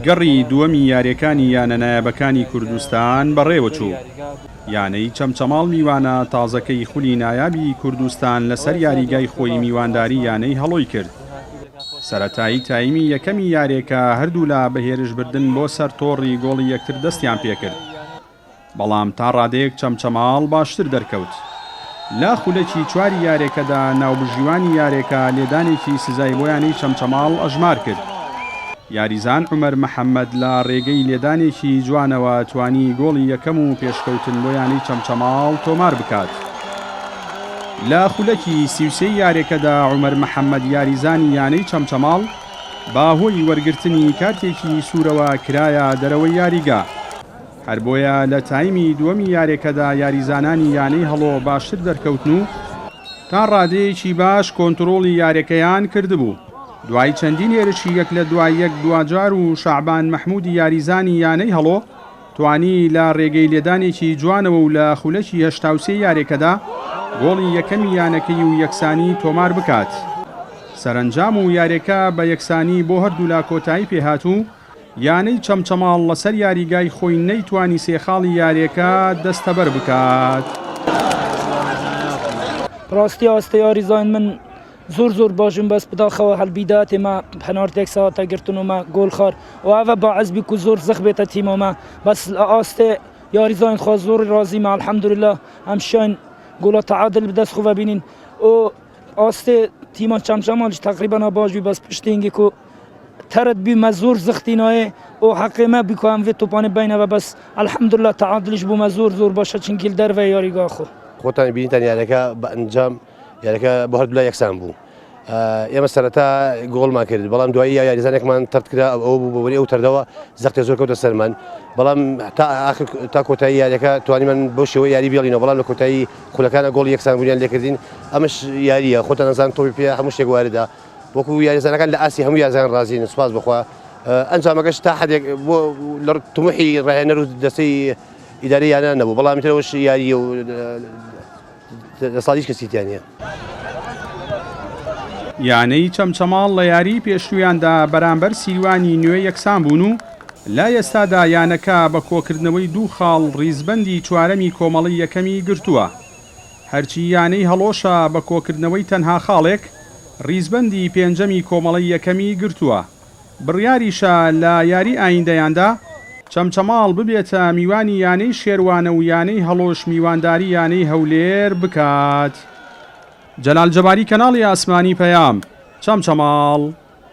گەڕی دووەمی یاریەکانی یانە نایابەکانی کوردستان بەڕێوەچوو. یانەی چەمچەماڵ میوانە تازەکەی خولی نایابی کوردستان لەسەر یاریگای خۆی میوانداری یانەی هەڵۆی کرد. سەرەتایی تایمی یەکەمی یارێکە هەردوو لا بەهێرشبردن بۆ سەر تۆڕی گۆڵی یەکتر دەستیان پێکرد. بەڵام تا ڕادەیەک چەمچەماڵ باشتر دەرکەوت. لا خولەکی چواری یارێکەدا ناوبژیوانی یارێکە لێدانێکی سزای بۆ یانەی چەمچەماڵ ئەژمار کرد. یاریزان عومەر محەممەد لە ڕێگەی لێدانێکی جوانەوە توانی گۆڵی یەکەم و پێشکەوتن بۆ یانەی چەمچەماڵ تۆمار بکات. لە خولەکی سیوسەی یارێکەدا عومەر محەممەد یاریزانی یانەی چەمچەماڵ باهۆی وەرگرتنی کارتێکی سوورەوە کرایە دەرەوەی یاریگا. هەر بۆیە لە تایمی دووەمی یارێکەدا یاریزانانی یانەی هەڵۆ باشتر دەرکەوتن و تا ڕادەیەکی باش کۆنتڕۆڵی یارەکەیان کردبوو. دوای چەندین هێرشی یەک لە دوای یەک دوجار و شەعبان مەحموودی یاریزانی یانەی هەڵۆ توانی لە ڕێگەی لێدانێکی جوانەوە و لە خولەکی هەشتاوسێ یارێکەدا گۆڵی یەکەمی یانەکەی و یەکسانی تۆمار بکات. سەرنجام و یارێکە بە یەکسانی بۆ هەردوو لا کۆتایی پێهاتوو. یانەی چەمچەماڵ لەسەر یاریگای خۆی نەیتوانی سێخاڵی یارێکە دەستەبەر بکات. ڕاستی ئاستە یاریزان من زۆر باشم بەس بداخەوە هەڵبیداتێ ما پەنارتێک ساواتە گرتنومە گۆڵ خار و ئەوە باعەز بی و زۆر زەخ بێتە تیمەمە بەس ئاستێ یاریزان خوا زۆر ڕازیمە الحەمدولله ئەمشان گۆڵە تعادل بدەست خوبە بینین و ئاستێ تیمە چەمچەماڵش تقریبا باش بی بەس پشتینگی کو ترد بی زۆر زەختینایە و حەقیمە بیکۆم وێ توپانێ بینەوە بەس الحەمدولله تعادلش بوومە زۆر باشە چنکیل دەرڤە یاریگا خۆ خۆتان بینیتان یارەکە بە ئەنجام یارەکە بۆ هەردوو لا یەکسان بوو. ئێمە سەرەتا گۆڵمان کرد بەڵام دوایی یاریزانێکمان تەرد کرا ئەوە بوو بەوەری ئەو تەردەوە زەختێ زۆر کەوتە سەرمان بەڵام تا کۆتایی یاریەکە توانیمان بۆ شێوەی یاری بێڵینەوە بەڵام لە کۆتایی خولەکانە گۆڵی یەکسان بوونیان لێکردین ئەمەش یاریە خۆتان نەزان تۆپی پێ هەموو شتێک واردە وەکو یاریزانەکان لە ئاسی هەموو یاریزان ڕازین سوپاس بخوا ئەنجامەکەش تا حدێک بۆ لە تومحی ڕاهێنەر و دەستەی ئیدارەی یانە نەبوو بەڵام ترەوەش یاریە و ساڵیش کەسیتیانە. یانەی چەمچەماڵ لە یاری پێشویاندا بەرامبەر سیروانی نوێ یەکسان بوون و لا ئێستادا یانەکە بە کۆکردنەوەی دوو خاڵ ڕیزبەندی چوارەمی کۆمەڵی یەکەمی گرتووە. هەرچی یانەی هەڵۆشە بە کۆکردنەوەی تەنها خاڵێک ڕیزبەندی پێنجەمی کۆمەڵی یەکەمی گرتووە. بڕیاریشە لە یاری ئایندەیاندا چەمچەماڵ ببێتە میوانی یانەی شێروانە و یانەی هەڵۆش میوانداری یانەی هەولێر بکات. جەلال جەباری کەناڵی ئاسمانی پەیام چەمچەماڵ.